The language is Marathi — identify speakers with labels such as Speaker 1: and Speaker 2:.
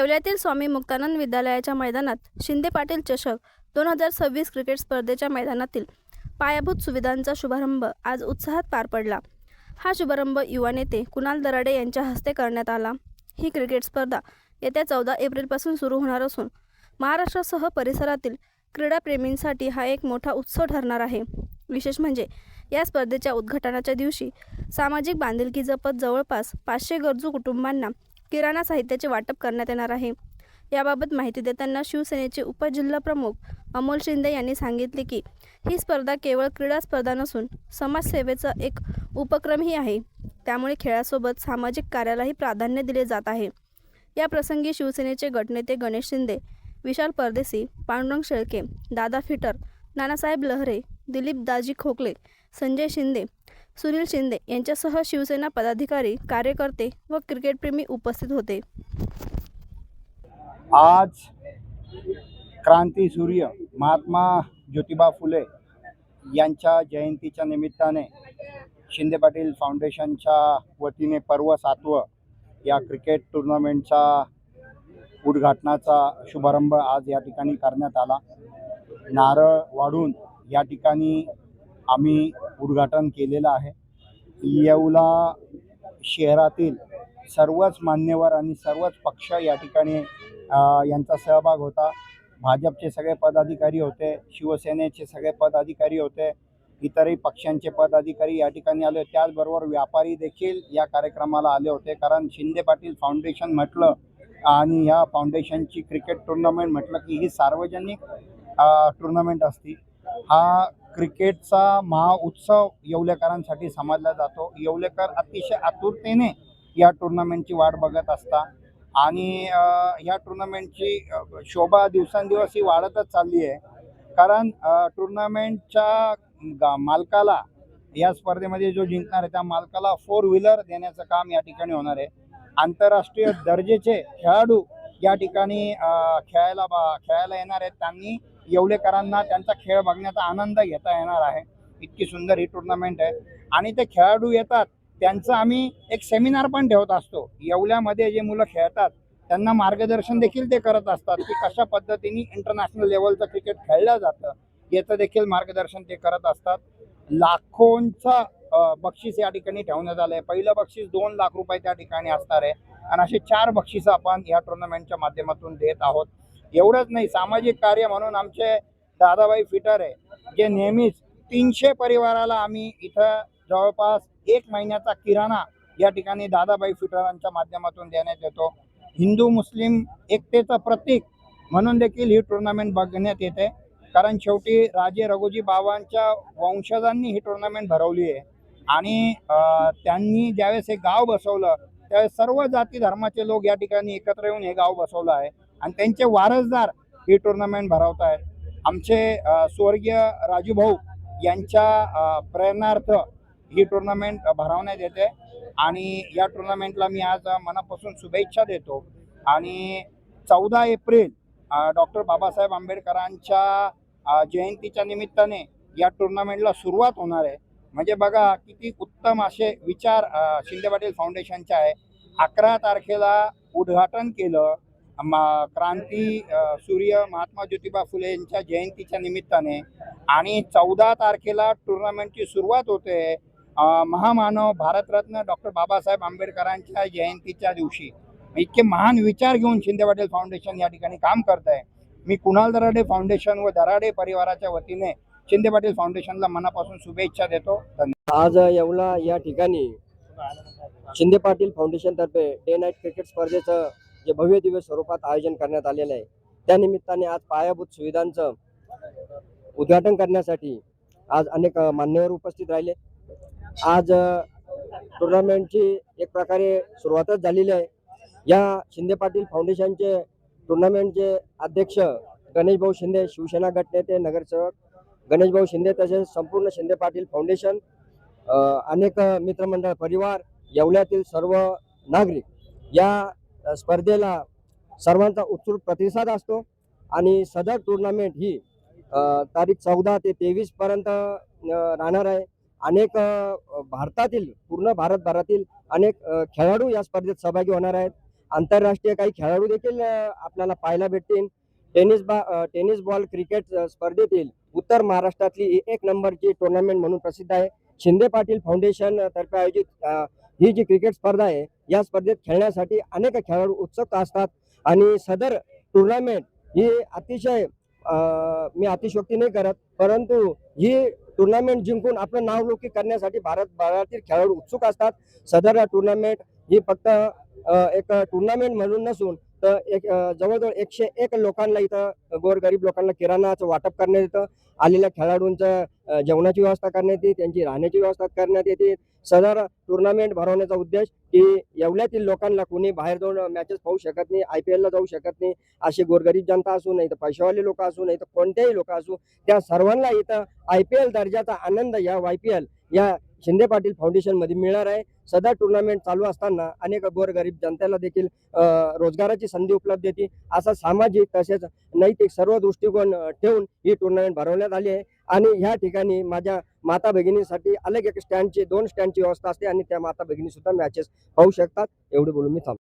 Speaker 1: येवल्यातील स्वामी मुक्तानंद विद्यालयाच्या मैदानात शिंदे पाटील चषक 2026 क्रिकेट स्पर्धेच्या मैदानातील पायाभूत सुविधांचा शुभारंभ आज उत्साहात पार पडला। हा शुभारंभ युवा नेते कुणाल दराडे यांच्या हस्ते करण्यात आला। ही क्रिकेट स्पर्धा येत्या 14 एप्रिलपासून सुरू होणार असून महाराष्ट्रासह परिसरातील क्रीडाप्रेमींसाठी हा एक मोठा उत्सव ठरणार आहे। विशेष म्हणजे या स्पर्धेच्या उद्घाटनाच्या दिवशी सामाजिक बांधिलकी जपत जवळपास 500 गरजू कुटुंबांना किराणा साहित्याचे वाटप करण्यात येणार आहे। याबाबत माहिती देताना शिवसेनेचे उपजिल्हाप्रमुख अमोल शिंदे यांनी सांगितले की ही स्पर्धा केवळ क्रीडा स्पर्धा नसून समाजसेवेचा एक उपक्रमही आहे। त्यामुळे खेळासोबत सामाजिक कार्यालाही प्राधान्य दिले जात आहे। या प्रसंगी शिवसेनेचे गटनेते गणेश शिंदे, विशाल परदेसी, पांडुरंग शेळके, दादा फिटर, नानासाहेब लहरे, दिलीप दाजी खोकले, संजय शिंदे, सुनील शिंदे यांच्यासह शिवसेना पदाधिकारी, कार्यकर्ते व क्रिकेटप्रेमी उपस्थित होते।
Speaker 2: आज क्रांती सूर्य महात्मा ज्योतिबा फुले यांच्या जयंतीच्या निमित्ताने शिंदे पाटील फाउंडेशनच्या वतीने पर्व 7वं या क्रिकेट टुर्नामेंटचा उद्घाटनाचा शुभारंभ आज या ठिकाणी करण्यात आला। नारळ वाढून या ठिकाणी आम्ही उद्घाटन केलेलं आहे। येवला शहरातील सर्वच मान्यवर आणि सर्वच पक्ष या ठिकाणी यांचा सहभाग होता। भाजपचे सगळे पदाधिकारी होते, शिवसेनेचे सगळे पदाधिकारी होते, इतरही पक्षांचे पदाधिकारी या ठिकाणी आले। त्याचबरोबर व्यापारी देखील या कार्यक्रमाला आले होते। कारण शिंदे पाटील फाउंडेशन म्हटलं आणि या फाउंडेशनची क्रिकेट टुर्नामेंट म्हटलं की ही सार्वजनिक टुर्नामेंट असते। हा क्रिकेटचा महाउत्सव येवलेकरांसाठी समजला जातो। येवलेकर अतिशय आतुरतेने या टुर्नामेंटची वाट बघत असतात आणि या टुर्नामेंटची शोभा दिवसेंदिवस ही वाढतच चालली आहे। कारण टुर्नामेंटच्या मालकाला या स्पर्धेमध्ये जो जिंकणार आहे त्या मालकाला 4 व्हीलर देण्याचं काम या ठिकाणी होणार आहे। आंतरराष्ट्रीय दर्जाचे खेळाडू या ठिकाणी खेळायला येणार आहेत। त्यांनी येवलेकरांना त्यांचा खेळ बघण्याचा आनंद घेता येणार आहे। इतकी सुंदर ही टुर्नामेंट आहे आणि ते खेळाडू येतात त्यांचं आम्ही एक सेमिनार पण ठेवत असतो। येवल्यामध्ये जे मुलं खेळतात त्यांना मार्गदर्शन देखील ते करत असतात की कशा पद्धतीने इंटरनॅशनल लेवलचं क्रिकेट खेळलं जातं याचं देखील मार्गदर्शन ते करत असतात। लाखोंचा बक्षीस या ठिकाणी ठेवण्यात आलं आहे। पहिलं बक्षीस 2 लाख रुपये त्या ठिकाणी असणार आहे आणि असे 4 बक्षीस आपण या टुर्नामेंटच्या माध्यमातून देत आहोत। एवढंच नाही, सामाजिक कार्य म्हणून आमचे दादाबाई फिटर आहे जे नेहमीच 300 परिवाराला आम्ही इथं जवळपास 1 महिन्याचा किराणा या ठिकाणी दादाबाई फिटरांच्या माध्यमातून देण्यात येतो। हिंदू मुस्लिम एकतेचं प्रतीक म्हणून देखील ही टुर्नामेंट बघण्यात येते। कारण शेवटी राजे रघुजी बाबांच्या वंशजांनी ही टुर्नामेंट भरवली आहे आणि त्यांनी ज्यावेळेस हे गाव बसवलं त्यावेळेस सर्व जाती धर्माचे लोक या ठिकाणी एकत्र येऊन हे गाव बसवलं आहे आणि त्यांचे वारसदार ही टुर्नामेंट भरवत आहेत। आमचे स्वर्गीय राजूभाऊ यांच्या प्रेरणार्थ ही टुर्नामेंट भरवण्यात येते आणि या टुर्नामेंटला मी आज मनापासून शुभेच्छा देतो। आणि 14 एप्रिल डॉक्टर बाबासाहेब आंबेडकरांच्या जयंतीच्या निमित्ताने या टुर्नामेंटला सुरुवात होणार आहे। म्हणजे बघा किती उत्तम असे विचार शिंदे पाटील फाउंडेशनचे आहे। 11 तारखेला उद्घाटन केलं क्रांती सूर्य महात्मा ज्योतिबा फुले यांच्या जयंतीच्या निमित्ताने आणि 14 तारखेला टुर्नामेंटची सुरुवात होते महामानव भारतरत्न डॉक्टर बाबासाहेब आंबेडकरांच्या जयंतीच्या दिवशी। इतके महान विचार घेऊन शिंदे पाटील फाउंडेशन या ठिकाणी काम करत आहे। मी कुणाल दराडे फाउंडेशन व दराडे परिवाराच्या वतीने शिंदे पाटील फाउंडेशनला मनापासून शुभेच्छा देतो। धन्यवाद।
Speaker 3: आज येवला या ठिकाणी शिंदे पाटील फाउंडेशन तर्फे डे नाईट क्रिकेट स्पर्धेचं जे भव्य दिव्य स्वरूपात आयोजन करण्यात आलेलं आहे त्या निमित्ताने आज पायाभूत सुविधांचं उद्घाटन करण्यासाठी आज अनेक मान्यवर उपस्थित राहिले। आज टुर्नामेंटची एक प्रकारे सुरुवातच झालेली आहे। या शिंदे पाटील फाउंडेशनचे टुर्नामेंटचे अध्यक्ष गणेशभाऊ शिंदे, शिवसेना गटनेते नगरसेवक गणेशभाऊ शिंदे, तसेच संपूर्ण शिंदे पाटील फाउंडेशन, अनेक मित्रमंडळ, परिवार, येवल्यातील सर्व नागरिक या स्पर्धेला सर्वांचा उत्स्फूर्त प्रतिसाद असतो आणि सदर टुर्नामेंट ही तारीख 14 ते 23 पर्यंत राहणार आहे। अनेक भारतातील पूर्ण भारतभरातील अनेक खेळाडू या स्पर्धेत सहभागी होणार आहेत आंतरराष्ट्रीय काही खेळाडू देखील आपल्याला पाहायला भेटतील. टेनिस बॉल क्रिकेट स्पर्धेतील उत्तर महाराष्ट्रातली ही एक नंबरची टुर्नामेंट म्हणून प्रसिद्ध आहे. शिंदे पाटील फाउंडेशन तर्फे आयोजित ही जी क्रिकेट स्पर्धा आहे, या स्पर्धेत खेळण्यासाठी अनेक खेळाडू उत्सुक असतात आणि सदर टुर्नामेंट ही अतिशय मी अतिशयोक्ती नाही करत, परंतु ही टुर्नामेंट जिंकून आपलं नावलौकिक करण्यासाठी भारतातील खेळाडू उत्सुक असतात. सदर टुर्नामेंट ही फक्त एक टुर्नामेंट म्हणून नसून तर एक जवळजवळ 101 लोकांना इथं गोरगरीब लोकांना किराणाचं वाटप करण्यात येतं. आलेल्या खेळाडूंचं जेवणाची व्यवस्था करण्यात येते, त्यांची राहण्याची व्यवस्था करण्यात येते. सदर टुर्नामेंट भरवण्याचा उद्देश की येवल्यातील लोकांना कोणी बाहेर जाऊन मॅचेस पाहू शकत नाही, IPL ला जाऊ शकत नाही, अशी गोरगरीब जनता असू नाही तर पैशावाले लोक असू नाही तर कोणतेही लोक असू, त्या सर्वांना इथं IPL दर्जाचा आनंद या YPL या शिंदे पाटील फाउंडेशन मध्ये मिळणार आहे. सदर टुर्नामेंट चालू असताना अनेक गोरगरीब जनतेला देखील रोजगाराची संधी उपलब्ध होती. असा सामाजिक तसेच नैतिक सर्व दृष्टिकोन ठेवून ही टुर्नामेंट भरवण्यात आली आहे. आणि ह्या ठिकाणी माझ्या माता भगिनीसाठी अलग एक दोन स्टँडची व्यवस्था असते आणि त्या माता भगिनी सुद्धा मॅचेस पाहू शकतात. एवढे बोलून मी थांबतो.